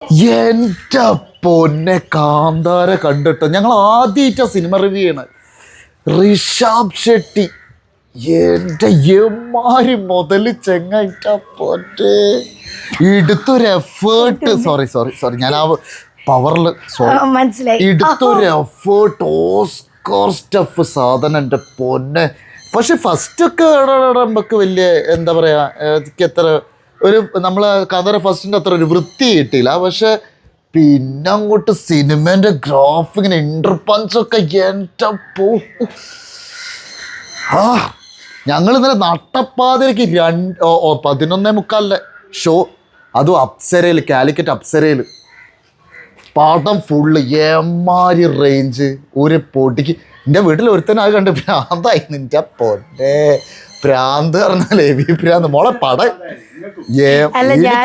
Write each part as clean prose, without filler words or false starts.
എൻ്റെ പൊന്നെ കാന്താര കണ്ടിട്ടോ. ഞങ്ങൾ ആദ്യമായിട്ടാ സിനിമ റിവ്യൂ ചെയ്യണ. ഋഷഭ് ഷെട്ടി എൻ്റെ എമ്മാരി മുതല് ചെങ്ങായിട്ട പൊന്നെ എടുത്തൊരു എഫേർട്ട്. സോറി ഞാൻ ആ പവറിൽ മനസ്സിലായി. എടുത്തൊരു എഫേർട്ട് ഓസ്കാർ സ്റ്റഫ് സാധനം എൻ്റെ പൊന്നെ. പക്ഷെ ഫസ്റ്റൊക്കെ നമുക്ക് വലിയ എന്താ പറയാ എത്ര ഒരു നമ്മളെ കഥ ഫസ്റ്റിൻ്റെ അത്ര ഒരു വൃത്തി കിട്ടിയില്ല. പക്ഷെ പിന്നെ അങ്ങോട്ട് സിനിമേൻ്റെ ഗ്രാഫിങ്ങിന് ഇന്റർപഞ്ചൊക്കെ എൻ്റെ പോ. ഞങ്ങൾ ഇന്നലെ നട്ടപ്പാതിരക്ക് 11:45 ഷോ, അതും അപ്സരയിൽ, കാലിക്കറ്റ് അപ്സരയിൽ. പടം ഫുള്ള് എമ്മാരി റേഞ്ച് ഒരു പൊടിക്ക്. എൻ്റെ വീട്ടിൽ ഒരുത്തന്നെ അത് കണ്ട് ഭ്രാന്തായി. നിൻ്റെ പൊന്നെ ഭ്രാന്ത് പറഞ്ഞാൽ എവി ഭ്രാന്ത് മോളെ പടം. അല്ല, ഞാൻ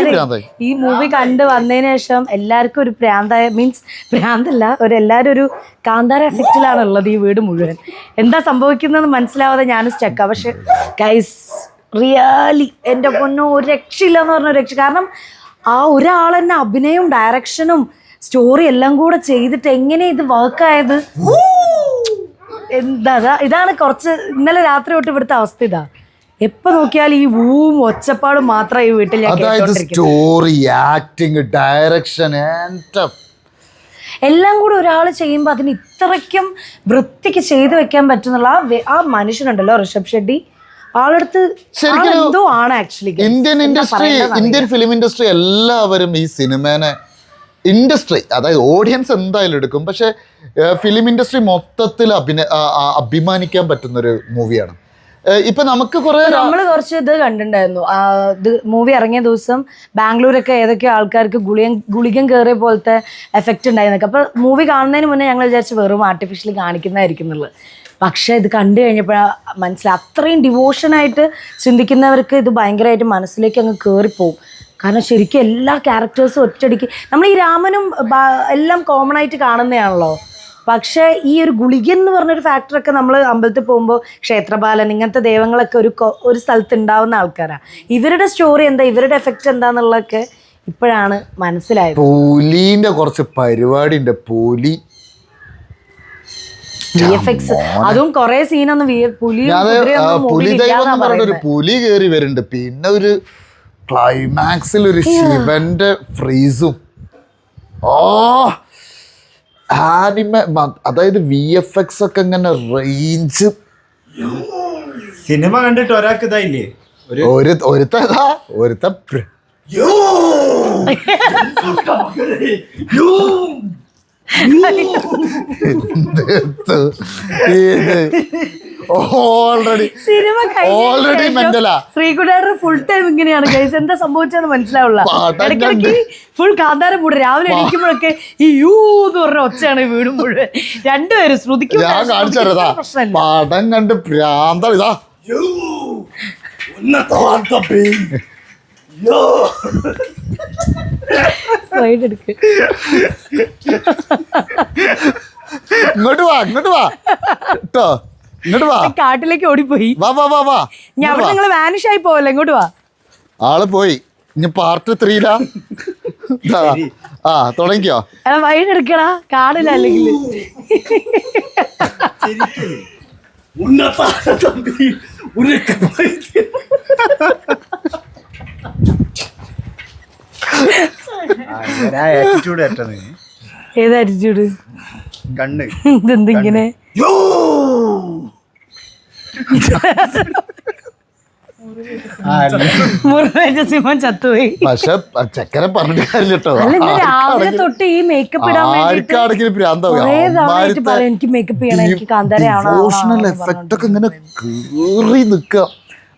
ഈ മൂവി കണ്ട് വന്നതിന് ശേഷം എല്ലാവർക്കും ഒരു ഭ്രാന്തായ മീൻസ് ഭ്രാന്തല്ല, എല്ലാവരും ഒരു കാന്താര എഫക്റ്റിലാണ് ഉള്ളത് ഈ വീട് മുഴുവൻ. എന്താ സംഭവിക്കുന്നതെന്ന് മനസ്സിലാവാതെ ഞാനും സ്റ്റക്കാ. പക്ഷെ ഗൈസ് റിയലി എൻ്റെ പൊന്നോ ഒരു രക്ഷയില്ല എന്ന് പറഞ്ഞ രക്ഷ. കാരണം ആ ഒരാൾ തന്നെ അഭിനയവും ഡയറക്ഷനും സ്റ്റോറി എല്ലാം കൂടെ ചെയ്തിട്ട് എങ്ങനെ ഇത് വർക്കായത്. എന്താ ഇതാണ് കുറച്ച് ഇന്നലെ രാത്രി തൊട്ട് ഇവിടുത്തെ അവസ്ഥ. ഇതാ എപ്പോ നോക്കിയാലും ഈ വൂവും ഒച്ചപ്പാടും മാത്രമേ ഈ വീട്ടിൽ. സ്റ്റോറി, ആക്ടിങ്, ഡയറക്ഷൻ എല്ലാം കൂടെ ഒരാൾ ചെയ്യുമ്പോൾ അതിന് ഇത്രയ്ക്കും വൃത്തിക്ക് ചെയ്തു വെക്കാൻ പറ്റുന്നുള്ള ആ മനുഷ്യനുണ്ടല്ലോ ഋഷഭ് ഷെട്ടി. ആളടുത്ത് എന്തോ ആണ് ആക്ച്വലി. ഇന്ത്യൻ ഫിലിം ഇൻഡസ്ട്രി എല്ലാവരും ഈ സിനിമേനെ ഇൻഡസ്ട്രി, അതായത് ഓഡിയൻസ് എന്തായാലും എടുക്കും. പക്ഷെ ഫിലിം ഇൻഡസ്ട്രി മൊത്തത്തിൽ അഭിമാനിക്കാൻ പറ്റുന്നൊരു മൂവിയാണ്. ഇപ്പൊ നമുക്ക് നമ്മള് കുറച്ച് ഇത് കണ്ടിട്ടുണ്ടായിരുന്നു. ഇത് മൂവി ഇറങ്ങിയ ദിവസം ബാംഗ്ലൂരൊക്കെ ഏതൊക്കെയോ ആൾക്കാർക്ക് ഗുളികം കയറിയ പോലത്തെ എഫക്റ്റ് ഉണ്ടായിരുന്നൊക്കെ. അപ്പൊ മൂവി കാണുന്നതിന് മുന്നേ ഞങ്ങൾ വിചാരിച്ച് വെറും ആർട്ടിഫിഷ്യലി കാണിക്കുന്നതായിരിക്കും എന്നുള്ളത്. പക്ഷെ ഇത് കണ്ടു കഴിഞ്ഞപ്പോഴാണ് മനസ്സിലായി അത്രയും ഡിവോഷനായിട്ട് ചിന്തിക്കുന്നവർക്ക് ഇത് ഭയങ്കരമായിട്ട് മനസ്സിലേക്ക് അങ്ങ് കയറിപ്പോവും. കാരണം ശരിക്കും എല്ലാ ക്യാരക്ടേഴ്സും ഒറ്റയടിക്ക് നമ്മൾ ഈ രാമനും എല്ലാം കോമൺ ആയിട്ട് കാണുന്നതാണല്ലോ. പക്ഷേ ഈ ഒരു ഗുളികൻ എന്ന് പറഞ്ഞൊരു ഫാക്ടറൊക്കെ നമ്മൾ അമ്പലത്തിൽ പോകുമ്പോൾ ക്ഷേത്രപാലൻ ഇങ്ങനത്തെ ദൈവങ്ങളൊക്കെ ഒരു സ്ഥലത്ത് ഉണ്ടാവുന്ന ആൾക്കാരാണ്. ഇവരുടെ സ്റ്റോറി എന്താ, ഇവരുടെ എഫക്റ്റ് എന്താന്നുള്ളതൊക്കെ ഇപ്പോഴാണ് മനസ്സിലായത്. പുലിന്റെ കുറച്ച് പരിപാടി ഉണ്ട്. അതും കൊറേ സീനൊന്നും പുലി കയറി വരുന്നുണ്ട്. പിന്നെ ഒരു ക്ലൈമാക്സിൽ ഒരു ശിവന്റെ ഫ്രീസും അതായത് VFX ഒക്കെ ഇങ്ങനെ റേഞ്ച്. സിനിമ കണ്ടിട്ട് ഒരാൾക്ക് ഇതായില്ലേ, ഒരുത്ത ഓൾറെഡി മെന്റലാ. ശ്രീകുട്ടേട്ടർ ഫുൾ ടൈം ഇങ്ങനെയാണ് ഗൈസ്. എന്താ സംഭവിച്ചെന്ന് മനസ്സിലാവില്ല. ഇടയ്ക്കിടയ്ക്ക് ഫുൾ കാന്താരം മൂട്. രാവിലെ എണീക്കുമ്പോഴൊക്കെ ഈ യൂന്ന് പറഞ്ഞ ഒച്ചയാണ് വീട് മുഴുവൻ. രണ്ടുപേരും ശ്രുതിക്കും പടം കണ്ട് ഭ്രാന്ത. ഇതാ ഇങ്ങോട്ട് വാ കേട്ടോ. ഇങ്ങോട്ട് വാ. കാട്ടിലേക്ക് ഓടിപ്പോയി. വാ ഞാൻ അവിടെ നിങ്ങൾ വാനിഷ് ആയി പോവല്ലോ. ഇങ്ങോട്ട് വാ. ആള് പോയി. ഇനി പാർട്ട് 3 തുടങ്ങിക്കോ. വൈഡ് എടുക്കടാ, കാടില്ല അല്ലെങ്കിൽ. ഏത് ആറ്റിറ്റ്യൂഡ്? കണ്ണ് ഇതെന്തിങ്ങനെ സിംഹം ചത്തുപോയി. പക്ഷെ ചെക്കനെ പറഞ്ഞിട്ട് കാര്യട്ടോ. രാവിലെ തൊട്ട് ഈ മേക്കപ്പ് ഇടാൻ എനിക്ക് മേക്കപ്പ് ചെയ്യണം, എനിക്ക് ഇമോഷണൽ എഫക്റ്റ് ഒക്കെ ഇങ്ങനെ കേറി നിൽക്കുക.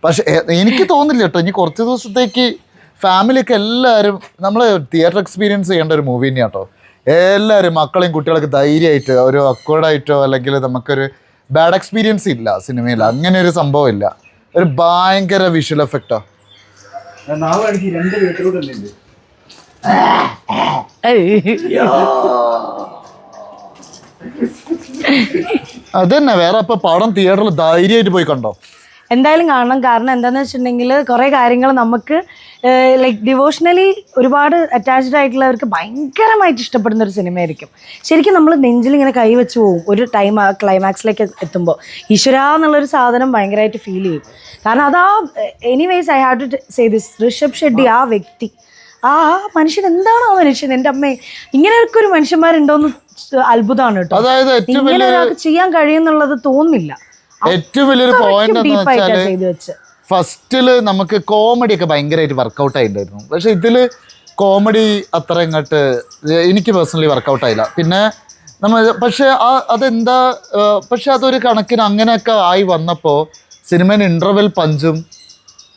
പക്ഷെ എനിക്ക് തോന്നില്ല കേട്ടോ, ഇനി കുറച്ച് ദിവസത്തേക്ക് ഫാമിലിയൊക്കെ എല്ലാവരും നമ്മൾ തിയേറ്റർ എക്സ്പീരിയൻസ് ചെയ്യേണ്ട ഒരു മൂവി തന്നെയാണ് കേട്ടോ. എല്ലാവരും മക്കളെയും കുട്ടികളൊക്കെ ധൈര്യമായിട്ട് ഒരു അക്വേർഡായിട്ടോ അല്ലെങ്കിൽ നമുക്കൊരു ബാഡ് എക്സ്പീരിയൻസ് ഇല്ല സിനിമയിൽ. അങ്ങനെ ഒരു സംഭവം ഇല്ല. ഒരു ഭയങ്കര വിഷ്വൽ എഫക്റ്റാ. അതന്നെ. വേറെ ഇപ്പൊ പടം തിയേറ്ററിൽ ധൈര്യമായിട്ട് പോയി കണ്ടോ? എന്തായാലും കാണണം. കാരണം എന്താണെന്ന് വെച്ചിട്ടുണ്ടെങ്കിൽ കുറേ കാര്യങ്ങൾ നമുക്ക് ലൈക്ക് ഡിവോഷണലി ഒരുപാട് അറ്റാച്ച്ഡ് ആയിട്ടുള്ളവർക്ക് ഭയങ്കരമായിട്ട് ഇഷ്ടപ്പെടുന്ന ഒരു സിനിമയായിരിക്കും. ശരിക്കും നമ്മൾ നെഞ്ചിൽ ഇങ്ങനെ കൈവച്ച് പോകും ഒരു ടൈം ആ ക്ലൈമാക്സിലേക്ക് എത്തുമ്പോൾ. ഈശ്വര എന്നുള്ളൊരു സാധനം ഭയങ്കരമായിട്ട് ഫീൽ ചെയ്യും. കാരണം അതാ anyways I have to say this, Rishab Shetty ആ വ്യക്തി, ആ മനുഷ്യൻ എന്താണ് ആ മനുഷ്യൻ, എൻ്റെ അമ്മേ ഇങ്ങനെയൊക്കെ ഒരു മനുഷ്യന്മാരുണ്ടോന്ന് അത്ഭുതമാണ് കേട്ടോ. അതായത് ഏറ്റവും ഇങ്ങനെ ഒരാൾക്ക് ചെയ്യാൻ കഴിയുന്നുള്ളത് തോന്നുന്നില്ല. ഏറ്റവും വലിയൊരു പോയിന്റ് എന്ന് വെച്ചാല് ചെയ്തു വെച്ച് ഫസ്റ്റില് നമുക്ക് കോമഡി ഒക്കെ ഭയങ്കരമായിട്ട് വർക്കൗട്ട് ആയിട്ടുണ്ടായിരുന്നു. പക്ഷെ ഇതില് കോമഡി അത്ര ഇങ്ങോട്ട് എനിക്ക് പേഴ്സണലി വർക്കൗട്ട് ആയില്ല. പിന്നെ പക്ഷെ അതെന്താ, പക്ഷെ അതൊരു കണക്കിന് അങ്ങനെയൊക്കെ ആയി വന്നപ്പോൾ സിനിമയിൽ ഇന്റർവെൽ പഞ്ചും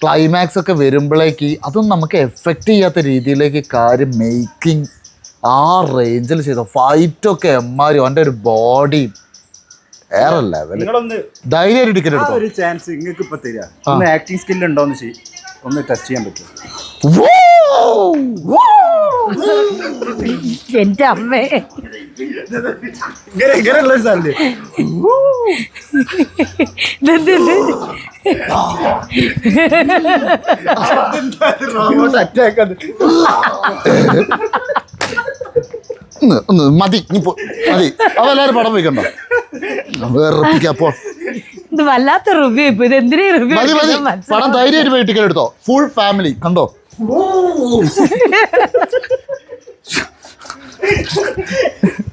ക്ലൈമാക്സ് ഒക്കെ വരുമ്പോഴേക്ക് അതൊന്നും നമുക്ക് എഫക്റ്റ് ചെയ്യാത്ത രീതിയിലേക്ക് കാര്യം മേക്കിംഗ് ആ റേഞ്ചിൽ ചെയ്ത ഫൈറ്റൊക്കെ എമ്മാരും അവൻ്റെ ഒരു ബോഡി വേറെ ലെവൽ. നിങ്ങളൊന്ന് ധൈര്യം ടിക്കറ്റ് എടുത്തോ. ഒരു ചാൻസ് നിങ്ങൾക്ക് ഇപ്പൊ തരാ, ഒന്ന് ആക്ടിങ് സ്കിൽ ഉണ്ടോന്ന് ഒന്ന് ടെസ്റ്റ് ചെയ്യാൻ പറ്റും. എൻ്റെ അമ്മേ ഇങ്ങനെയുള്ള ഒരു സ്ഥലത്ത് അറ്റാക്ക് ഒന്ന് മതി മതി അവെല്ലാരും പടം വയ്ക്കണ്ടോ വേറെപ്പോ ഇത് വല്ലാത്ത റിവ്യൂ. ഇപ്പൊ ഇത് എന്തിനാ റിവ്യൂ? മതി മതി പടം ധൈര്യമായിട്ട് പോയി ടിക്കറ്റ് എടുത്തോ. ഫുൾ ഫാമിലി കണ്ടോ.